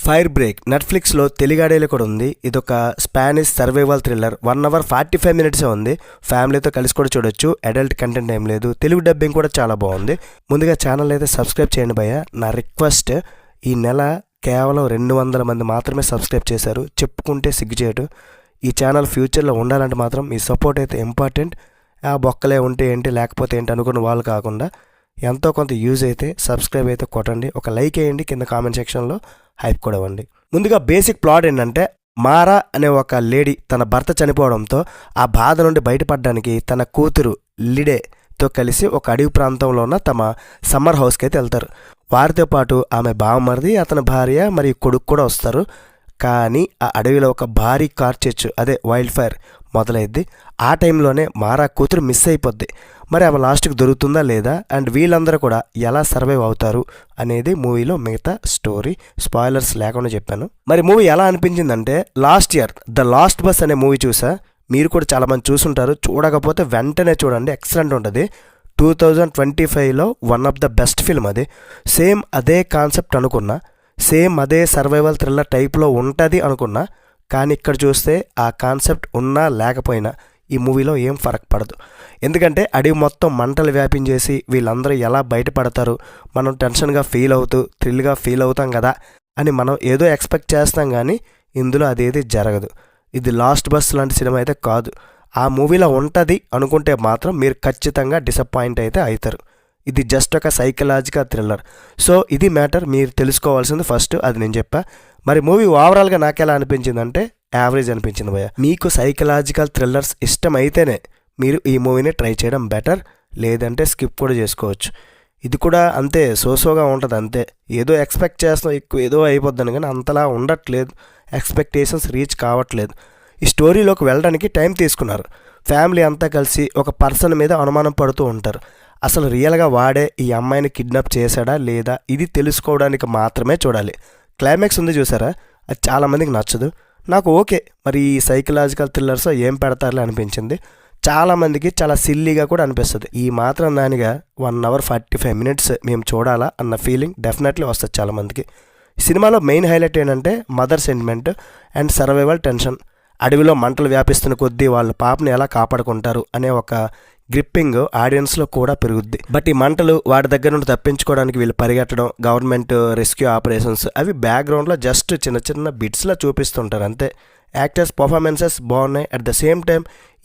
Fire break నెట్ఫ్లిక్స్లో తెలుగాడేలో కూడా ఉంది. ఇదొక Spanish survival thriller. 1 hour 45 minutes ఉంది. ఫ్యామిలీతో కలిసి కూడా చూడొచ్చు. అడల్ట్ కంటెంట్ ఏం లేదు. తెలుగు డబ్బింగ్ కూడా చాలా బాగుంది. ముందుగా ఛానల్ అయితే సబ్స్క్రైబ్ చేయండి భయ్య. నా రిక్వెస్ట్, ఈ నెల కేవలం 200 మంది మాత్రమే సబ్స్క్రైబ్ చేశారు. చెప్పుకుంటే సిగ్గుచేయటు. ఈ ఛానల్ ఫ్యూచర్లో ఉండాలంటే మాత్రం మీ సపోర్ట్ అయితే ఇంపార్టెంట్. ఆ బొక్కలే ఉంటే ఏంటి లేకపోతే ఏంటి అనుకున్న వాళ్ళు కాకుండా ఎంతో కొంత యూజ్ అయితే సబ్స్క్రైబ్ అయితే కొట్టండి. ఒక లైక్ వేయండి. కింద కామెంట్ సెక్షన్లో హైప్ కూడా ఇవ్వండి. ముందుగా బేసిక్ ప్లాట్ ఏంటంటే, మారా అనే ఒక లేడీ తన భర్త చనిపోవడంతో ఆ బాధ నుండి బయటపడడానికి తన కూతురు లిడేతో కలిసి ఒక అడవి ప్రాంతంలో ఉన్న తమ సమ్మర్ హౌస్కి అయితే వెళ్తారు. వారితో పాటు ఆమె బావమరిది, అతని భార్య మరియు కొడుకు కూడా వస్తారు. కానీ ఆ అడవిలో ఒక భారీ కార్చెచ్చు, అదే వైల్డ్ ఫైర్ మొదలైద్ది. ఆ టైంలోనే మారా కూతురు మిస్ అయిపోద్ది. మరి ఆమె లాస్ట్కి దొరుకుతుందా లేదా, అండ్ వీళ్ళందరూ కూడా ఎలా సర్వైవ్ అవుతారు అనేది మూవీలో మిగతా స్టోరీ. స్పాయిలర్స్ లేకుండా చెప్పాను. మరి మూవీ ఎలా అనిపించిందంటే, last year the last bus అనే మూవీ చూసా. మీరు కూడా చాలామంది చూసుంటారు. చూడకపోతే వెంటనే చూడండి, ఎక్సలెంట్ ఉంటుంది. 2025లో one of the best film అది. సేమ్ అదే కాన్సెప్ట్ అనుకున్నా, సేమ్ అదే సర్వైవల్ థ్రిల్లర్ టైప్లో ఉంటుంది అనుకున్నా. కానీ ఇక్కడ చూస్తే ఆ కాన్సెప్ట్ ఉన్నా లేకపోయినా ఈ మూవీలో ఏం ఫరక్ పడదు. ఎందుకంటే అడవి మొత్తం మంటలు వ్యాపించేసి వీళ్ళందరూ ఎలా బయటపడతారు, మనం టెన్షన్గా ఫీల్ అవుతూ థ్రిల్గా ఫీల్ అవుతాం కదా అని మనం ఏదో ఎక్స్పెక్ట్ చేస్తాం. కానీ ఇందులో అదేది జరగదు. ఇది లాస్ట్ బస్ లాంటి సినిమా అయితే కాదు. ఆ మూవీలో ఉంటుంది అనుకుంటే మాత్రం మీరు ఖచ్చితంగా డిసప్పాయింట్ అయితే అవుతారు. ఇది జస్ట్ ఒక సైకలాజికల్ థ్రిల్లర్. సో ఇది మ్యాటర్, మీరు తెలుసుకోవాల్సింది ఫస్ట్, అది నేను చెప్పా. మరి మూవీ ఓవరాల్గా నాకు ఎలా అనిపించిందంటే, యావరేజ్ అనిపించింది భయ్య. మీకు సైకలాజికల్ థ్రిల్లర్స్ ఇష్టం అయితేనే మీరు ఈ మూవీని ట్రై చేయడం బెటర్, లేదంటే స్కిప్ కూడా చేసుకోవచ్చు. ఇది కూడా అంతే, సోసోగా ఉంటుంది అంతే. ఏదో ఎక్స్పెక్ట్ చేస్తాం ఎక్కువ ఏదో అయిపోద్దని, కానీ అంతలా ఉండట్లేదు. ఎక్స్పెక్టేషన్స్ రీచ్ కావట్లేదు. ఈ స్టోరీలోకి వెళ్ళడానికి టైం తీసుకున్నారు. ఫ్యామిలీ అంతా కలిసి ఒక పర్సన్ మీద అనుమానం పడుతూ ఉంటారు. అసలు రియల్గా వాడే ఈ అమ్మాయిని కిడ్నాప్ చేశాడా లేదా, ఇది తెలుసుకోవడానికి మాత్రమే చూడాలి. క్లైమాక్స్ ఉంది చూసారా, అది చాలామందికి నచ్చదు. నాకు ఓకే, మరి ఈ సైకలాజికల్ థ్రిల్లర్స్ ఏం పెడతారులే అనిపించింది. చాలామందికి చాలా సిల్లీగా కూడా అనిపిస్తుంది. ఈ మాత్రం దానిగా 1 hour 45 minutes మేము చూడాలా అన్న ఫీలింగ్ డెఫినెట్లీ వస్తుంది చాలామందికి. ఈ సినిమాలో మెయిన్ హైలైట్ ఏంటంటే mother sentiment and survival tension. అడవిలో మంటలు వ్యాపిస్తున్న కొద్దీ వాళ్ళ పాపని ఎలా కాపాడుకుంటారు అనే ఒక గ్రిప్పింగ్ ఆడియన్స్లో కూడా పెరుగుద్ది. బట్ ఈ మంటలు వాడి దగ్గర నుండి తప్పించుకోవడానికి వీళ్ళు పరిగెట్టడం, గవర్నమెంట్ రెస్క్యూ ఆపరేషన్స్, అవి బ్యాక్గ్రౌండ్లో జస్ట్ చిన్న చిన్న బిట్స్లో చూపిస్తుంటారు అంతే. యాక్టర్స్ పర్ఫార్మెన్సెస్ బాగున్నాయి. అట్ ద సేమ్ టైం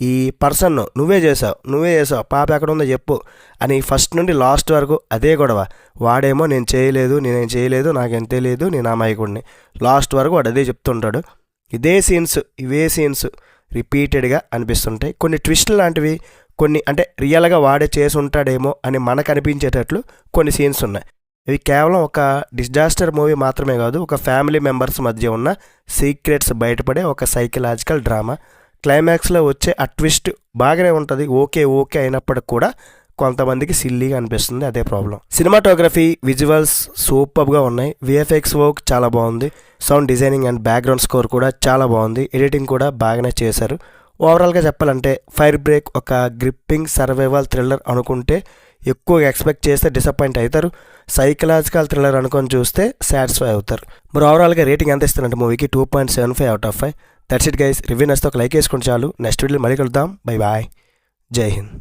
ఈ పర్సన్ నువ్వే చేసావు పాప ఎక్కడ ఉందో చెప్పు అని ఫస్ట్ నుండి లాస్ట్ వరకు అదే గొడవ. వాడేమో నేనేం చేయలేదు, నాకేం తెలియదు, నేను అమాయకుడిని. లాస్ట్ వరకు వాడు అదే చెప్తుంటాడు. ఇవే సీన్స్ రిపీటెడ్గా అనిపిస్తుంటాయి. కొన్ని ట్విస్టులు లాంటివి, కొన్ని అంటే రియల్గా వాడే చేసి ఉంటాడేమో అని మనకు అనిపించేటట్లు కొన్ని సీన్స్ ఉన్నాయి. ఇవి కేవలం ఒక డిజాస్టర్ మూవీ మాత్రమే కాదు, ఒక ఫ్యామిలీ మెంబర్స్ మధ్య ఉన్న సీక్రెట్స్ బయటపడే ఒక సైకలాజికల్ డ్రామా. క్లైమాక్స్లో వచ్చే ఆ ట్విస్ట్ బాగానే ఉంటుంది, ఓకే అయినప్పటికి కూడా కొంతమందికి సిల్లీగా అనిపిస్తుంది. అదే ప్రాబ్లం. సినిమాటోగ్రఫీ, విజువల్స్ సూపర్గా ఉన్నాయి. విఎఫ్ఎక్స్ వర్క్ చాలా బాగుంది. Sound designing and background score కూడా చాలా బాగుంది. ఎడిటింగ్ కూడా బాగానే చేశారు. ఓవరాల్గా చెప్పాలంటే ఫైర్ బ్రేక్ ఒక గ్రిప్పింగ్ సర్వైవల్ థ్రిల్లర్ అనుకుంటే ఎక్కువగా ఎక్స్పెక్ట్ చేస్తే డిసప్పాయింట్ అవుతారు. సైకలాజికల్ థ్రిల్లర్ అనుకొని చూస్తే సాటిస్ఫై అవుతారు. మరి ఓవరాల్గా రేటింగ్ ఎంత ఇస్తారంటే మూవీకి 2.75 out of 5. That's it guys. Review నచ్చితే ఒక లైక్ వేసుకొని చాలు. నెక్స్ట్ వీడియో మళ్ళీ కలుద్దాం. Bye bye. జై హింద్.